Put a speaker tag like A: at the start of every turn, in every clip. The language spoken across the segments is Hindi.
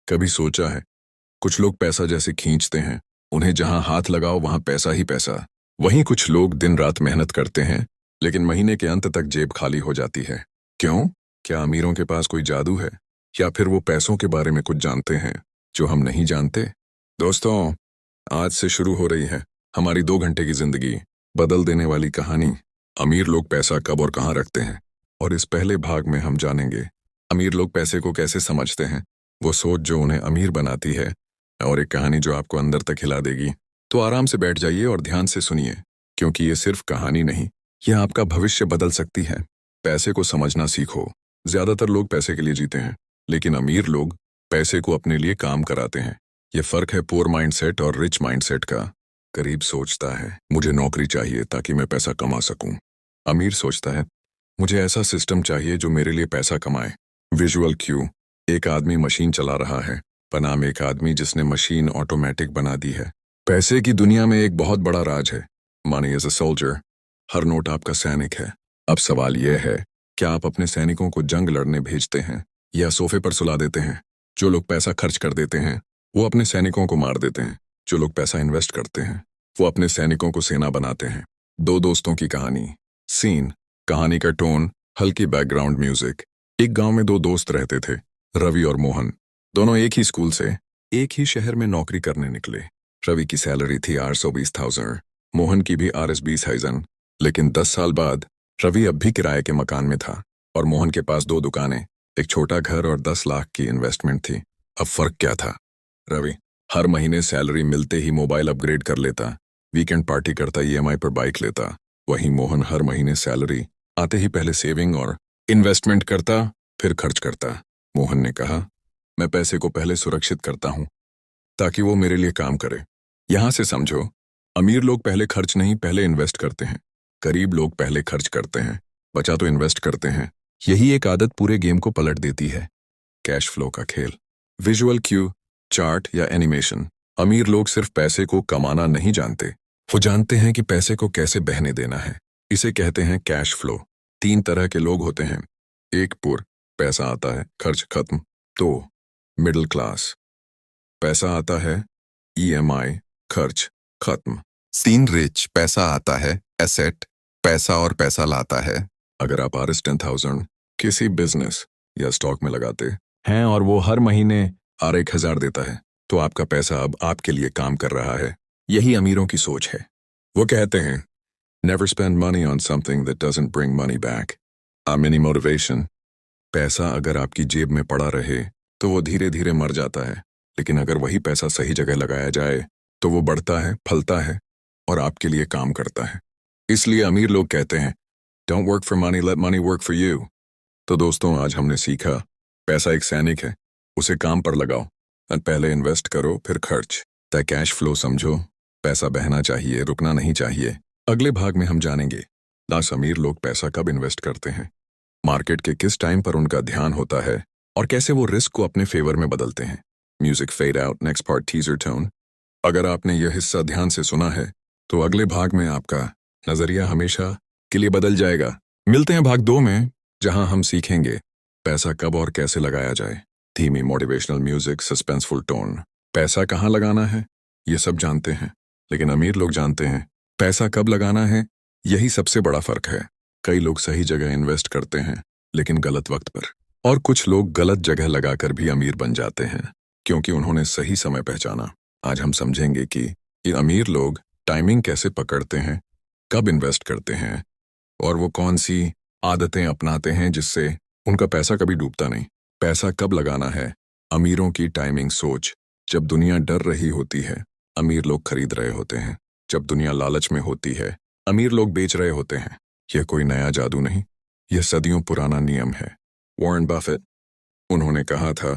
A: कभी सोचा है, कुछ लोग पैसा जैसे खींचते हैं, उन्हें जहां हाथ लगाओ वहां पैसा ही पैसा। वहीं कुछ लोग दिन रात मेहनत करते हैं, लेकिन महीने के अंत तक जेब खाली हो जाती है। क्यों? क्या अमीरों के पास कोई जादू है, या फिर वो पैसों के बारे में कुछ जानते हैं जो हम नहीं जानते? दोस्तों, आज से शुरू हो रही है हमारी 2 घंटे की जिंदगी बदल देने वाली कहानी। अमीर लोग पैसा कब और कहाँ रखते हैं, और इस पहले भाग में हम जानेंगे अमीर लोग पैसे को कैसे समझते हैं, वो सोच जो उन्हें अमीर बनाती है, और एक कहानी जो आपको अंदर तक हिला देगी। तो आराम से बैठ जाइए और ध्यान से सुनिए, क्योंकि ये सिर्फ कहानी नहीं, यह आपका भविष्य बदल सकती है। पैसे को समझना सीखो। ज्यादातर लोग पैसे के लिए जीते हैं, लेकिन अमीर लोग पैसे को अपने लिए काम कराते हैं। ये फर्क है पुअर माइंडसेट और रिच माइंडसेट का। गरीब सोचता है मुझे नौकरी चाहिए ताकि मैं पैसा कमा सकूं। अमीर सोचता है मुझे ऐसा सिस्टम चाहिए जो मेरे लिए पैसा कमाए। Visual cue. एक आदमी मशीन चला रहा है, बनाम एक आदमी जिसने मशीन ऑटोमेटिक बना दी है। पैसे की दुनिया में एक बहुत बड़ा राज है, money is a soldier. Her note आपका सैनिक है। अब सवाल यह है, क्या आप अपने सैनिकों को जंग लड़ने भेजते हैं या सोफे पर सुला देते हैं? जो लोग पैसा खर्च कर देते हैं वो अपने सैनिकों को मार देते हैं। जो लोग पैसा इन्वेस्ट करते हैं वो अपने सैनिकों को सेना बनाते हैं। दो दोस्तों की कहानी। सीन। कहानी का टोन, हल्की बैकग्राउंड म्यूजिक। एक गांव में दो दोस्त रहते थे, रवि और मोहन। दोनों एक ही स्कूल से एक ही शहर में नौकरी करने निकले। रवि की सैलरी थी 820,000, मोहन की भी RS 20,000। लेकिन 10 साल बाद रवि अब भी किराए के मकान में था, और मोहन के पास 2 दुकानें, एक छोटा घर और 10 लाख की इन्वेस्टमेंट थी। अब फर्क क्या था? रवि हर महीने सैलरी मिलते ही मोबाइल अपग्रेड कर लेता, वीकेंड पार्टी करता, EMI पर बाइक लेता। वहीं मोहन हर महीने सैलरी आते ही पहले सेविंग और इन्वेस्टमेंट करता, फिर खर्च करता। मोहन ने कहा, मैं पैसे को पहले सुरक्षित करता हूं ताकि वो मेरे लिए काम करे। यहां से समझो, अमीर लोग पहले खर्च नहीं, पहले इन्वेस्ट करते हैं। गरीब लोग पहले खर्च करते हैं, बचा तो इन्वेस्ट करते हैं। यही एक आदत पूरे गेम को पलट देती है। कैश फ्लो का खेल। विजुअल क्यू, चार्ट या एनिमेशन। अमीर लोग सिर्फ पैसे को कमाना नहीं जानते, वो जानते हैं कि पैसे को कैसे बहने देना है। इसे कहते हैं कैश फ्लो। 3 तरह के लोग होते हैं। 1 पुअर, पैसा आता है, खर्च खत्म। 2 मिडिल क्लास, पैसा आता है, EMI, खर्च खत्म।
B: 3 रिच, पैसा आता है, एसेट, पैसा और पैसा लाता है।
A: अगर आप RS 10,000 किसी बिजनेस या स्टॉक में लगाते हैं और वो हर महीने R 1,000 देता है, तो आपका पैसा अब आपके लिए काम कर रहा है। यही अमीरों की सोच है। वो कहते हैं never spend money on something that doesn't bring money back. A mini motivation. पैसा अगर आपकी जेब में पड़ा रहे तो वो धीरे धीरे मर जाता है, लेकिन अगर वही पैसा सही जगह लगाया जाए तो वो बढ़ता है, फलता है और आपके लिए काम करता है। इसलिए अमीर लोग कहते हैं don't work for money, late money work for you. तो दोस्तों, आज हमने सीखा पैसा एक सैनिक है, उसे काम पर लगाओ और पहले इन्वेस्ट करो, फिर खर्च। तय कैश फ्लो समझो, पैसा बहना चाहिए, रुकना नहीं चाहिए। अगले भाग में हम जानेंगे लास्ट अमीर लोग पैसा कब इन्वेस्ट करते हैं, मार्केट के किस टाइम पर उनका ध्यान होता है, और कैसे वो रिस्क को अपने फेवर में बदलते हैं। Music fade out, next part teaser tone. अगर आपने यह हिस्सा ध्यान से सुना है तो अगले भाग में आपका नजरिया हमेशा के लिए बदल जाएगा। मिलते हैं भाग 2 में, जहां हम सीखेंगे पैसा कब और कैसे लगाया जाए। धीमी मोटिवेशनल म्यूजिक, सस्पेंसफुल टोन। पैसा कहाँ लगाना है ये सब जानते हैं, लेकिन अमीर लोग जानते हैं पैसा कब लगाना है। यही सबसे बड़ा फर्क है। कई लोग सही जगह इन्वेस्ट करते हैं, लेकिन गलत वक्त पर, और कुछ लोग गलत जगह लगाकर भी अमीर बन जाते हैं, क्योंकि उन्होंने सही समय पहचाना। आज हम समझेंगे कि ये अमीर लोग टाइमिंग कैसे पकड़ते हैं, कब इन्वेस्ट करते हैं, और वो कौन सी आदतें अपनाते हैं जिससे उनका पैसा कभी डूबता नहीं। पैसा कब लगाना है, अमीरों की टाइमिंग सोच। जब दुनिया डर रही होती है, अमीर लोग खरीद रहे होते हैं। जब दुनिया लालच में होती है, अमीर लोग बेच रहे होते हैं। यह कोई नया जादू नहीं, यह सदियों पुराना नियम है। वॉरेन बफेट, उन्होंने कहा था,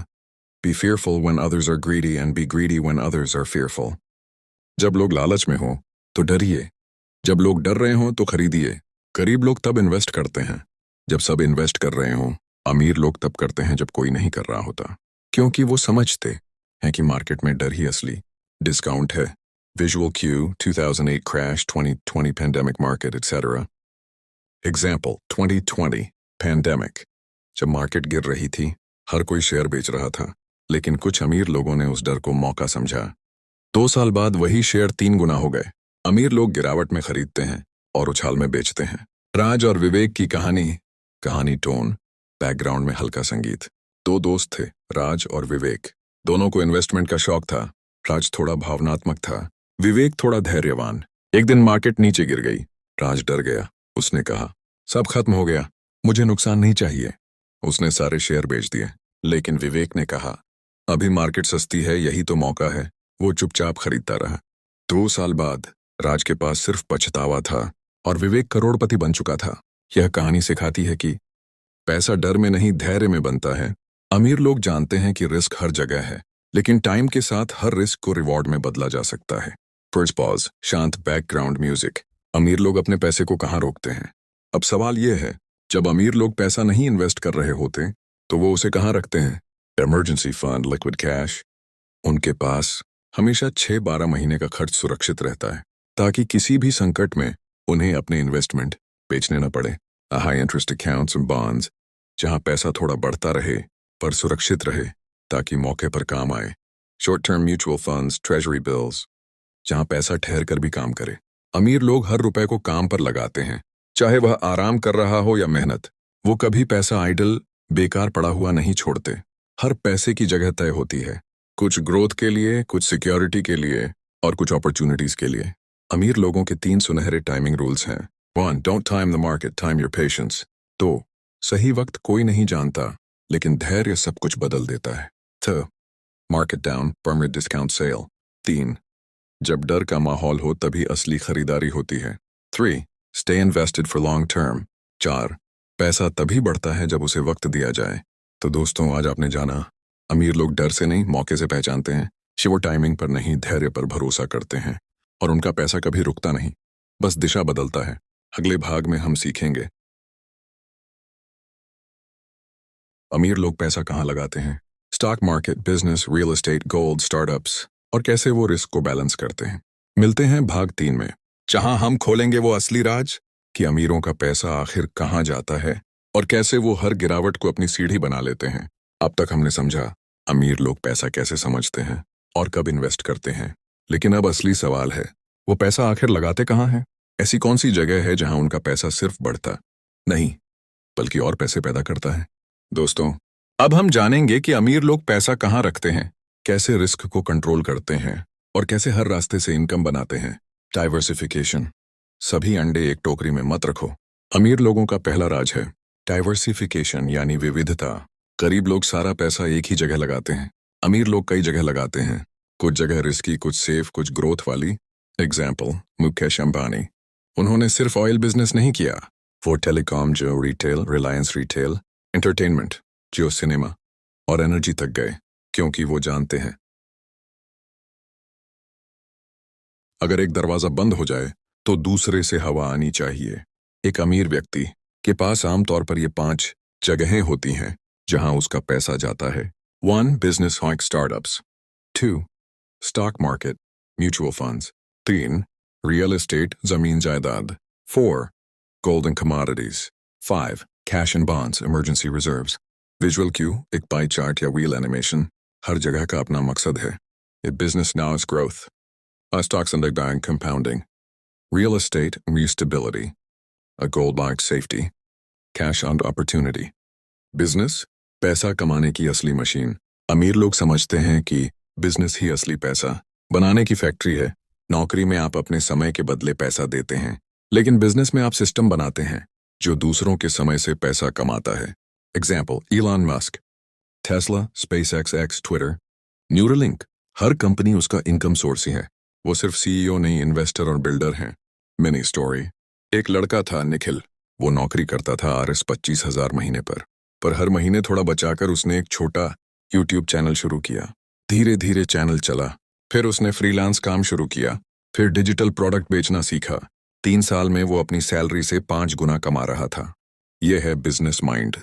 A: B fearful when others are greedy and be greedy when others are fearful। जब लोग लालच में हों तो डरिए, जब लोग डर रहे हों तो खरीदिए। गरीब लोग तब इन्वेस्ट करते हैं जब सब इन्वेस्ट कर रहे हों। अमीर लोग तब करते हैं जब कोई नहीं कर रहा होता, क्योंकि वो समझते हैं कि मार्केट में डर ही असली डिस्काउंट है। Visual Q, 2008 crash, 2020 pandemic market, etc। Example 2020 pandemic. जब मार्केट गिर रही थी, हर कोई शेयर बेच रहा था, लेकिन कुछ अमीर लोगों ने उस डर को मौका समझा। 2 साल बाद वही शेयर 3 गुना हो गए। अमीर लोग गिरावट में खरीदते हैं और उछाल में बेचते हैं। राज और विवेक की कहानी टोन, बैकग्राउंड में हल्का संगीत। 2 दोस्त थे, राज और विवेक। दोनों को इन्वेस्टमेंट का शौक था। राज थोड़ा भावनात्मक था, विवेक थोड़ा धैर्यवान। एक दिन मार्केट नीचे गिर गई। राज डर गया। उसने कहा, सब खत्म हो गया, मुझे नुकसान नहीं चाहिए। उसने सारे शेयर बेच दिए। लेकिन विवेक ने कहा, अभी मार्केट सस्ती है, यही तो मौका है। वो चुपचाप खरीदता रहा। 2 साल बाद राज के पास सिर्फ पछतावा था और विवेक करोड़पति बन चुका था। यह कहानी सिखाती है कि पैसा डर में नहीं, धैर्य में बनता है। अमीर लोग जानते हैं कि रिस्क हर जगह है, लेकिन टाइम के साथ हर रिस्क को रिवॉर्ड में बदला जा सकता है। फर्स्ट पॉज, शांत बैकग्राउंड म्यूजिक। अमीर लोग अपने पैसे को कहाँ रोकते हैं? अब सवाल यह है, जब अमीर लोग पैसा नहीं इन्वेस्ट कर रहे होते तो वो उसे कहाँ रखते हैं? Emergency fund, liquid cash. उनके पास हमेशा 6-12 महीने का खर्च सुरक्षित रहता है, ताकि किसी भी संकट में उन्हें अपने इन्वेस्टमेंट बेचने न पड़े। हाई इंटरेस्ट अकाउंट्स और बॉन्ड्स, जहां पैसा थोड़ा बढ़ता रहे पर सुरक्षित रहे ताकि मौके पर काम आए। Short term mutual funds, treasury bills, जहां पैसा ठहर कर भी काम करे। अमीर लोग हर रुपए को काम पर लगाते हैं, चाहे वह आराम कर रहा हो या मेहनत। वो कभी पैसा आइडल, बेकार पड़ा हुआ नहीं छोड़ते। हर पैसे की जगह तय होती है, कुछ ग्रोथ के लिए, कुछ सिक्योरिटी के लिए और कुछ अपॉर्चुनिटीज के लिए। अमीर लोगों के 3 सुनहरे टाइमिंग रूल्स हैं। 1. Don't time the market, time your patience. 2. सही वक्त कोई नहीं जानता, लेकिन धैर्य सब कुछ बदल देता है। 2. Market down, permanent discount sale. 3. जब डर का माहौल हो तभी असली खरीदारी होती है। 3. Stay invested for long term. 4. पैसा तभी बढ़ता है जब उसे वक्त दिया जाए। तो दोस्तों, आज आपने जाना, अमीर लोग डर से नहीं, मौके से पहचानते हैं। वो टाइमिंग पर नहीं, धैर्य पर भरोसा करते हैं और उनका पैसा कभी रुकता नहीं, बस दिशा बदलता है। अगले भाग में हम सीखेंगे अमीर लोग पैसा कहाँ लगाते हैं, stock market, business, real estate, gold, startups, और कैसे वो रिस्क को बैलेंस करते हैं। मिलते हैं भाग 3 में, जहां हम खोलेंगे वो असली राज कि अमीरों का पैसा आखिर कहाँ जाता है और कैसे वो हर गिरावट को अपनी सीढ़ी बना लेते हैं। अब तक हमने समझा अमीर लोग पैसा कैसे समझते हैं और कब इन्वेस्ट करते हैं, लेकिन अब असली सवाल है, वो पैसा आखिर लगाते कहाँ हैं? ऐसी कौन सी जगह है जहां उनका पैसा सिर्फ बढ़ता नहीं बल्कि और पैसे पैदा करता है? दोस्तों, अब हम जानेंगे कि अमीर लोग पैसा कहाँ रखते हैं, कैसे रिस्क को कंट्रोल करते हैं और कैसे हर रास्ते से इनकम बनाते हैं। डाइवर्सिफिकेशन। सभी अंडे एक टोकरी में मत रखो। अमीर लोगों का पहला राज है डाइवर्सिफिकेशन, यानी विविधता। गरीब लोग सारा पैसा एक ही जगह लगाते हैं, अमीर लोग कई जगह लगाते हैं। कुछ जगह रिस्की, कुछ सेफ, कुछ ग्रोथ वाली। एग्जाम्पल, मुकेश अंबानी। उन्होंने सिर्फ ऑयल बिजनेस नहीं किया, वो टेलीकॉम, जियो रिटेल, रिलायंस रिटेल, एंटरटेनमेंट, जियो सिनेमा और एनर्जी तक गए, क्योंकि वो जानते हैं अगर एक दरवाजा बंद हो जाए तो दूसरे से हवा आनी चाहिए। एक अमीर व्यक्ति के पास आमतौर पर ये 5 जगहें होती हैं जहां उसका पैसा जाता है। 1. बिजनेस हॉक, startups. 2. Stock market, mutual funds. 3. Real estate, जमीन जायदाद। 4. Gold and commodities. 5. Cash and bonds, emergency reserves. Visual cue, एक पाई चार्ट या व्हील एनिमेशन। हर जगह का अपना मकसद है। A business now is growth, stocks and bank compounding, real estate, stability, a gold like safety, cash and opportunity. Business, पैसा कमाने की असली मशीन। अमीर लोग समझते हैं कि बिजनेस ही असली पैसा बनाने की फैक्ट्री है। नौकरी में आप अपने समय के बदले पैसा देते हैं, लेकिन बिजनेस में आप सिस्टम बनाते हैं जो दूसरों के समय से पैसा कमाता है। Example, Elon Musk, Tesla, SpaceX, Twitter, Neuralink. हर कंपनी उसका इनकम सोर्स ही है। वो सिर्फ सीईओ नहीं, इन्वेस्टर और बिल्डर हैं। Mini story. एक लड़का था निखिल। वो नौकरी करता था RS 25,000 महीने पर हर महीने थोड़ा बचाकर उसने एक छोटा यूट्यूब चैनल शुरू किया। धीरे धीरे चैनल चला, फिर उसने फ्रीलांस काम शुरू किया, फिर डिजिटल प्रोडक्ट बेचना सीखा। 3 साल में वो अपनी सैलरी से 5 गुना कमा रहा था। यह है बिजनेस माइंड।